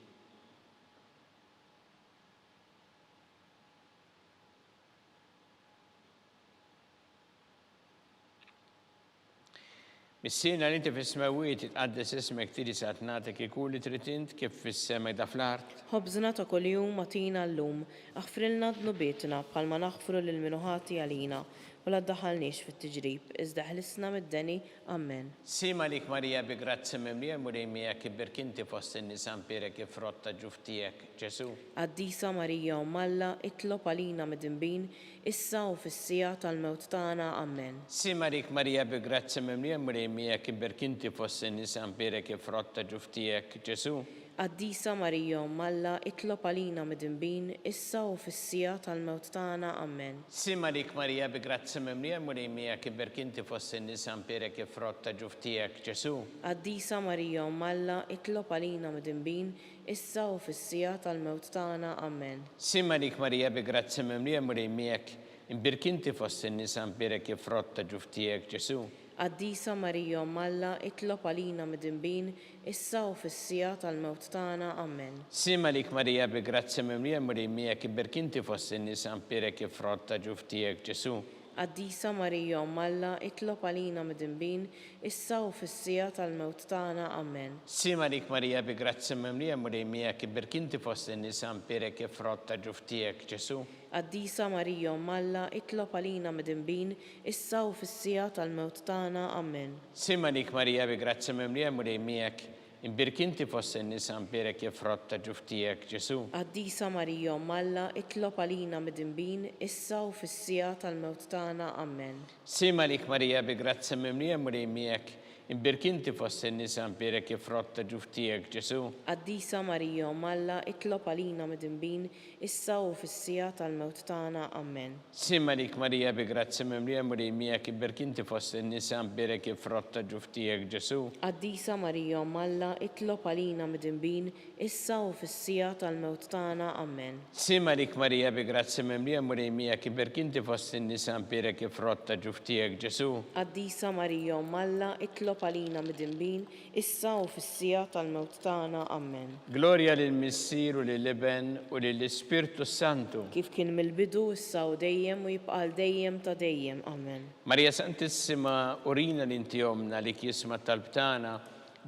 Missina li inti fis-smawiet tqaddes ismek tiri sa tnatek ikun li trid int kif fis-sema da fl-art. Ħobżna ta' kuljum atina llum, aħfrilna dnubietna bħalma naħfru lil min ħati għalina, u la ddaħħalniex fit-tiġrib, iżda ħlisna mid-deni. Amen. Sima lik Marija bi grazzi mimlija murejmija kiberk inti fost in-nisa mpierek jifrotta ġuftijek Ġesu. Qaddisa Marija Umm Alla, itlob għalina midinbin, issa u fis-sija tal-mewt tagħna. Amen. Sima lik Marija bi grazzi mimlija murejmija kiberk inti fost in-nisa mpierek jifrotta ġuftijek Ġesu. Qaddisa Marija Umm Alla, itlob għalina midinbin, issa u fis-sija tal-mewt tagħna. Amen. Sima lik Marija bi grazzi mimlija murejmija kiberk inti fost in-nisa mpierek jifrotta ġuftijek Ġesu. Qaddisa Marija Umm Alla, itlob għalina midinbin, issa u fis-sija tal-mewt tagħna. Amen. Sima lik Marija bi grazzi mimlija murejmijek imbirk inti fost in-nisa mpierek jifrotta ġuftijek Ġesu. Qaddisa Marija Umm Alla, itlob għalina midinbin, issa u fis-sija tal-mewt tagħna. Amen. Sima lik Marija bi grazzi mimlija murejmijek imbirk inti fost in-nisa mpierek jifrotta ġuftijek Ġesu. Qaddisa Marija Umm Alla, itlob għalina midinbin, issa u fis-sija tal-mewt tagħna. Amen. Sima lik Marija bi grazzi mimlija murejmijek imbirk inti fost in-nisa mpierek jifrotta ġuftijek Ġesu. Qaddisa Marija Umm Alla, itlob għalina midinbin, issa u fis-sija tal-mewt tagħna. Amen. Sima lik Marija bi grazzi mimlija murejmijek imbirk inti fost in-nisa mpierek jifrotta ġuftijek Ġesu. Qaddisa Marija Umm Alla, itlob għalina midinbin, issa u fis-sija tal-mewt tagħna. Amen. Sima lik Marija bi grazzi mimlija murejmijek imbirk inti fost in-nisa mpierek jifrotta ġuftijek Ġesu. Qaddisa Marija Umm Alla, itlob għalina midinbin, issa u fis-sija tal-mewt tagħna. Amen. Sima lik Marija bi grazzi mimlija murejmijek imbirk inti fost in-nisa mpierek jifrotta ġuftijek Ġesu. Qaddisa Marija Umm Alla, itlob għalina midinbin, issa u fis-sija tal-mewt tagħna. Amen. Sima lik Marija bi grazzi mimlija murejmijek imbirk inti fost in-nisa mpierek jifrotta ġuftijek Ġesu. Qaddisa Marija Umm Alla, itlob għalina midinbin, issa u fis-sija tal-mewt tagħna. Amen. Gloria lill-Missier u lill-Iben u lill-Ispirtu Santu. Kif kien mill-bidu, issa u dejjem u jibqa' dejjem ta' dejjem. Amen. Marija Santissima Orina li inti omna li jisma talbtana,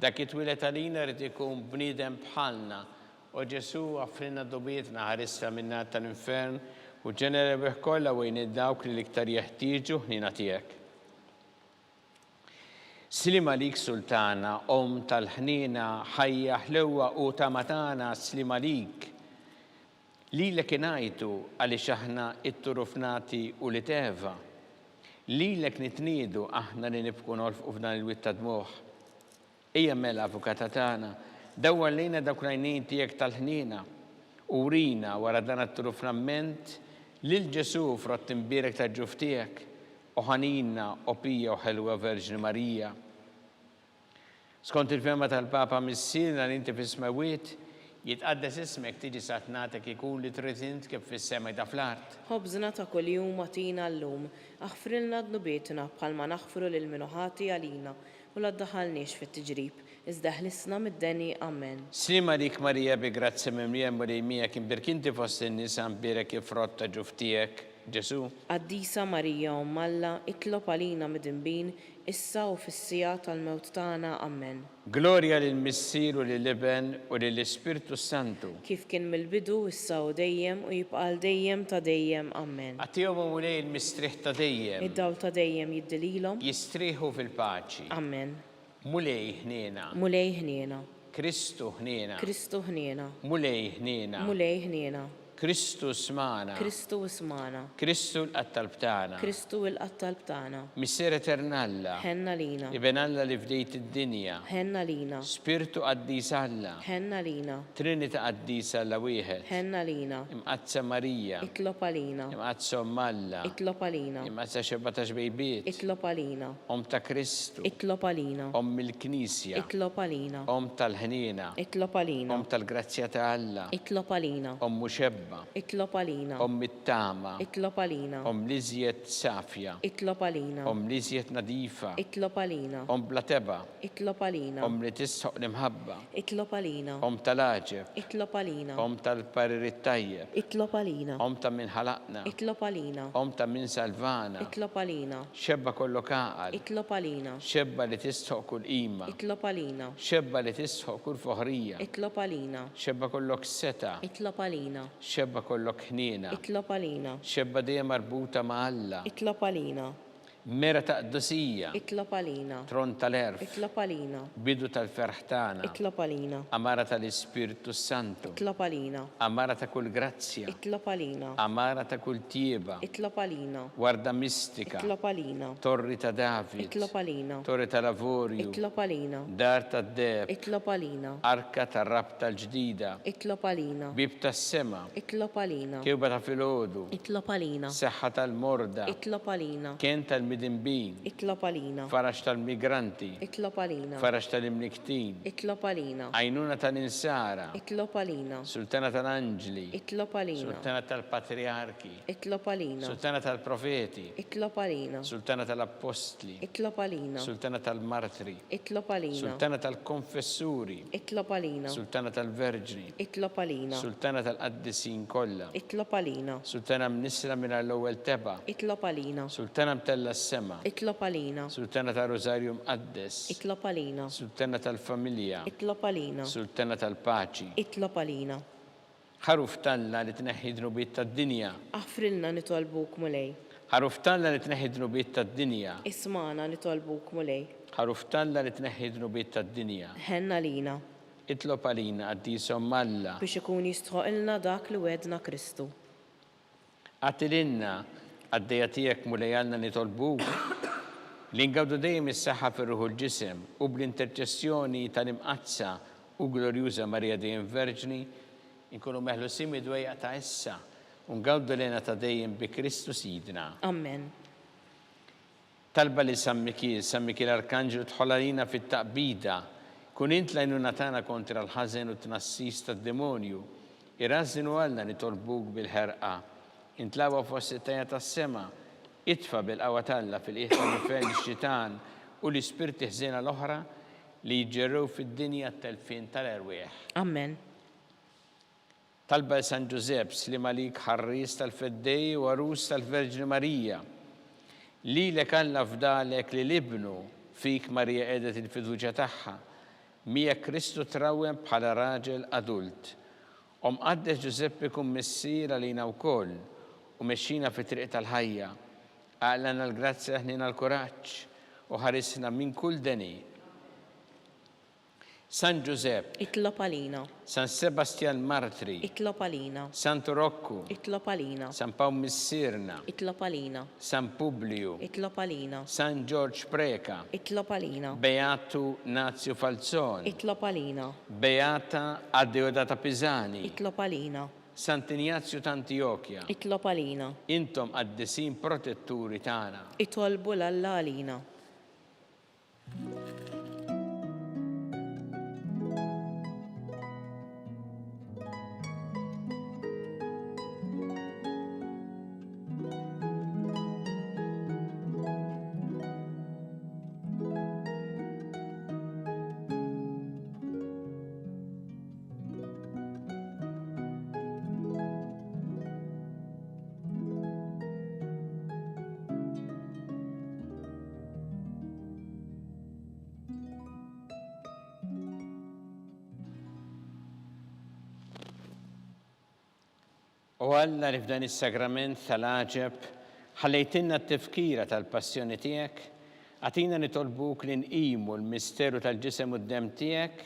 dak it-twilet għalina rrid ikun bniedem bħalna, u Ġesu għafrinna dobietna ħarissa minna tal-infern u ġenera beħ kollha wejn id-dawk li l-iktar jeħtieġu ħnina tiegħek. Slima lik Sultana, om tal-ħnina, ħajja ħlewa u tamatana, slima lik. Li l-kenajtu għaliex aħna it-turufnati u li teva. Lilek nitniedu aħna li nibku nolfqu f'dan il-witt ta' dmuħ. Ejja mela avukata tagħna, dawwar lejna dawk l-għajnejn tiegħek tal-ħnina u rina wara dan it-trufnament lil Ġesu frott imbierek ta' ġuf tiegħek u ħanina u pija u ħelwa Verġni Marija. Skont il-fema tal-Papa Missirna li inti fis-smawiet, jitqaddes ismek tiġi satnatek ikun li trid kif fis-sema ta' fl-art. Ħobżna ta' kuljum matina llum, aħfrilna dnubietna bħalma naħfru lil minuħati għalina u la ddaħħalniex fit-tiġrib, iżda ħlisna mid-deni amen. Slima dik Marija bi grazzi mimlija murejmija kien birkinti fost in-nisa mbierek ifrott ta' ġuf tiegħek Ġesu. Qaddisa Marija Alla, itlob għalina mid-inbin, issa u fis-sija tal-mewt tagħna amen. Glorja lill-Missier u lill-Iben u lill-Ispirtu Santu. Kif kien mill-bidu issa u dejjem u jibqa' dejjem ta' dejjem amen. Għatihom mulej il-mistriħ ta' dejjem. Id-dawl ta' dejjem jiddililhom. Jistrieħu fil-paċi. Amen. Mulej ħniena. Mulej ħniena. Kristu ħniena. Kristu ħniena. Mulej ħniena. Mulej ħniena. Kristu smana. Kristu ismana. Kristu l-qattalb tagħna. Kristu l-qattalb tagħna. Missier Eternalla. Ħenna lina. Iben Alla li fdejt id-dinja. Ħenna lina. Spiritu qaddis Alla. Ħenna lina. Trinita qaddis Alla wieħed. Ħenna lina. Imqazza Marija. Itlob għalina. Imqazza Alla. Itlob għalina. Imqazza xebbata xbejbiet. Itlob għalina. Ta' Kristu. Itlob għalina. Il-Knisja. Itlob għalina. Tal-ħnina. Itlob għalina. Tal-grazzja ta' Alla. Itlob għalina. Muxebba. Itlob għalina. It-tama. Itlob għalina. Liżjed safja. Itlob għalina. Liżjed nadifa. Itlob għalina. Blateba. Itlob għalina. Li tisħoq l-imħabba. Itlob għalina. Tal-aġeb. Itlob għalina. Tal-parir it-tajjeb. Itlob għalina. Ta' min ħalaqna. Itlob għalina. Ta' min salvana. Itlob għalina. Xebba kollu kaqal. Itlob għalina. Xebba li tisħoq kull qima. Itlob għalina. Xebba li tisħoq kull foħrija. Itlob għalina. Xebba kollok seta. Itlob għalina. Xebba kollok ħniena. Itlob għalina. Xebba dejjem marbuta ma' Alla. Itlob għalina. Mera ta' qdusija. Itlob għalina. Tron tal-erf. Itlob għalina. Bidu tal-ferħ tagħna. Itlob għalina. Amara tal-Ispiritu Santu. Itlob għalina. Amara ta' kull grazzja. Itlob għalina. Amara ta' kull tieba. Itlob għalina. Warda mistika. Itlob għalina. Torri ta' David. Itlob għalina. Torri ta' Lavorju. Itlob għalina. Dar ta' Deb. Itlob għalina. Arka ta' Rab tal-ġdida. Itlob għalina. Bib tas-sema. Itlob għalina. Kewba ta' filgħodu. Itlob għalina. Seħħa tal-morda. Itlob għalina. Kien tal-midinbin. Itlob għalina. Farax tal-migranti. Itlob għalina. Farax tal-imniktin. Itlob għalina. Għajnuna tal-insara. Itlob għalina. Sultana tal-anġli. Itlob għalina. Sultana tal-patriarki. Itlob għalina. Sultana tal-profeti. Itlob għalina. Sultana tal-apostli. Itlob għalina. Sultana tal-martri. Itlob għalina. Sultana tal-konfessuri. Itlob għalina. Sultana tal-verġni. Itlob għalina. Sultana tal-qaddisin kollha. Itlob għalina. Sultana mnisra minn l-ewwel teba. Itlob għalina. Sultana mtella s-sema. Itlob għalina. Sultana tal-Rosarju mqaddes. Itlob għalina. Sultana tal-familja. Itlob għalina. Sultana tal-paċi. Itlob għalina. Ħaruf talla li tneħħi dnubiet tad-dinja. Aħfrilna nitolbuk mulej. Ħaruf talla li tneħħi dnubiet tad-dinja. Ismana nitolbuk mulej. Ħaruf talla li tneħħi dnubiet tad-dinja. Ħenna lina. Itlob għalina għaddisom Alla. Biex ikun jistħoqilna dak li wedna Kristu. Għatilinna għaddejja tiegħek mulej għalna nitolbuk. Li ngawdu dejjem is-saħħa fir-ruħu l-ġisem u bl-interċessjoni tal-imqazza u glorjuża Marija dejjem Verġni inkunu meħlusin mid-dwejja ta' issa u ngawdu lena ta' dejjem bi Kristu Sidna. Amen. Talba li Sammiki l-Arkanġelu tħoll għalina fit-taqbida kun int lajnuna tagħna kontra l-ħażen u t-tnassis tad-demonju. Irrażżinu għalna nitolbuk bil-ħerqa. Intlawa fost it-tajja tas-sema. Itfa bil-qawa talla fil-qiegħ tal-infern ix-xitan u l-ispirti ħżiena l-oħra li jġerrew fid-dinja t-telfin tal-erwieħ. Amen. Talba San Giuseppe slima lik ħarris tal-feddej u arus tal-Verġni Marija. Lilek Alla fdalek li libnu fik Marija qiegħdet il-fiduċja tagħha. Mija Kristu trawwem bħala raġel adult. Mqaddes Giuseppe kun missier għalina wkoll u mexxina fit-triq tal-ħajja. Għalna l-grazzja ħnina l-kuraġġ u ħarisna minn kull deni. San Giuseppe, itlob għalina. San Sebastian Martri, Itlob għalina. Santo Rocco, Itlob għalina. San Paul Missirna, Itlob għalina. San Publio, Itlob għalina. San George Preca, Itlob għalina. Beatu Nazio Falzoni, Itlob għalina. Beata Addeodata Pisani, Itlob għalina. Sant'Ignazio t'Antiochia, Itlob għalina. intom għaddesin protetturi tana. Itolbu l-Alla għalina. U Alla li f'dan is-sagrament tal-għaġeb ħallejtinna t-tifkira tal-passjoni tiegħek, għatina nitolbuk li nqimu l-misteru tal-ġisem u d-dem tiegħek,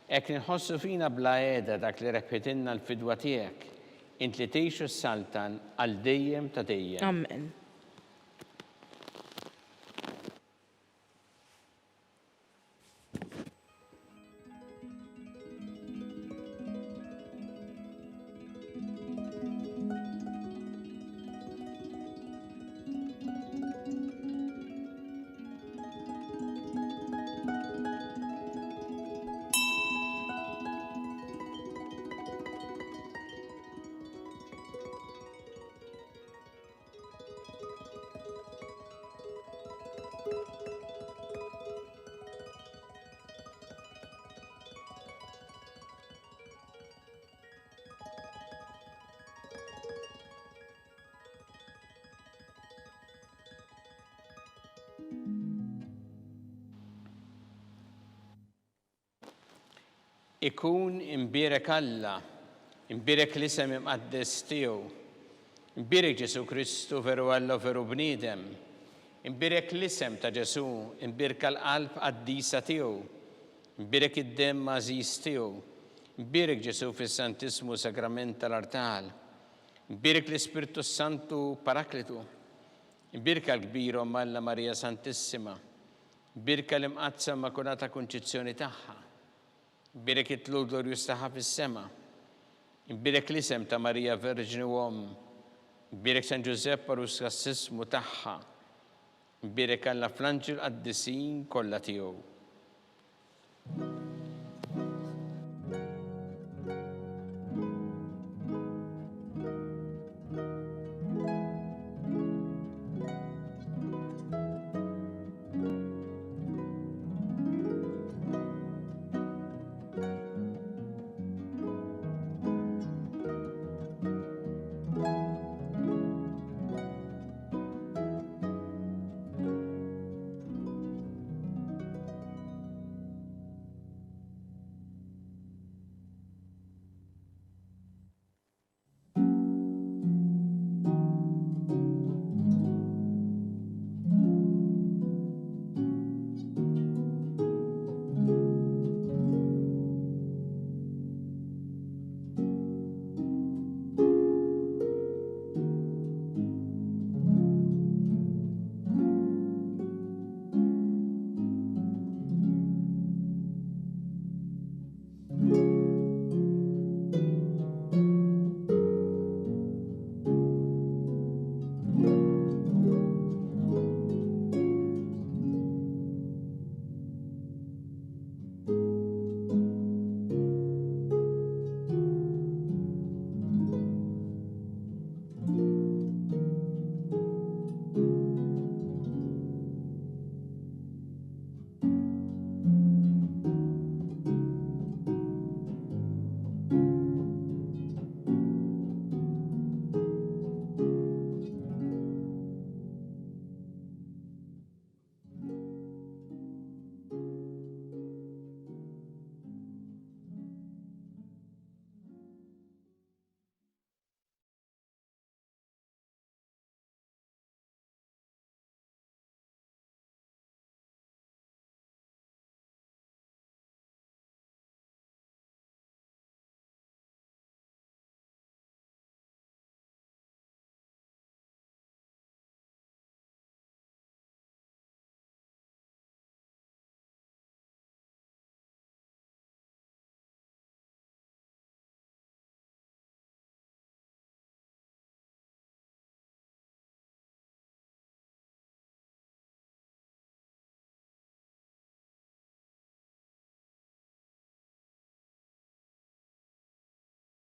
hekk nħossu fina bla għeda dak li rebħitinna l-fidwa tiegħek, int li tgħixu s-saltan għal dejjem ta' dejjem. Amen. Ikun imbirek Alla, imbirek l-isem imqaddes tiegħu, imbirek Ġesu Kristu veru Alla u veru bniedem, imbirek l-isem ta' Ġesu, imbirka l-qalb qaddisa tiegħu, imbirek id-dem mażis tiegħu, imbirek Ġesu fis-Santismu Sagrament tal-Artal, imbirek l-Ispirtu Santu Paraklitu, imbirka l-kbir Omm Alla Marija Santissima, imbirka l-imqazza Immakulata Konċizzjoni tagħha, imbirek it-tlu glorjus tagħha fis-sema, imbirek l-isem ta' Marija Verġni u Omm, imbirek San Giuseppe Parus Assismu tagħha, imbirek Alla fl-anġel qaddisin kollha tiegħu.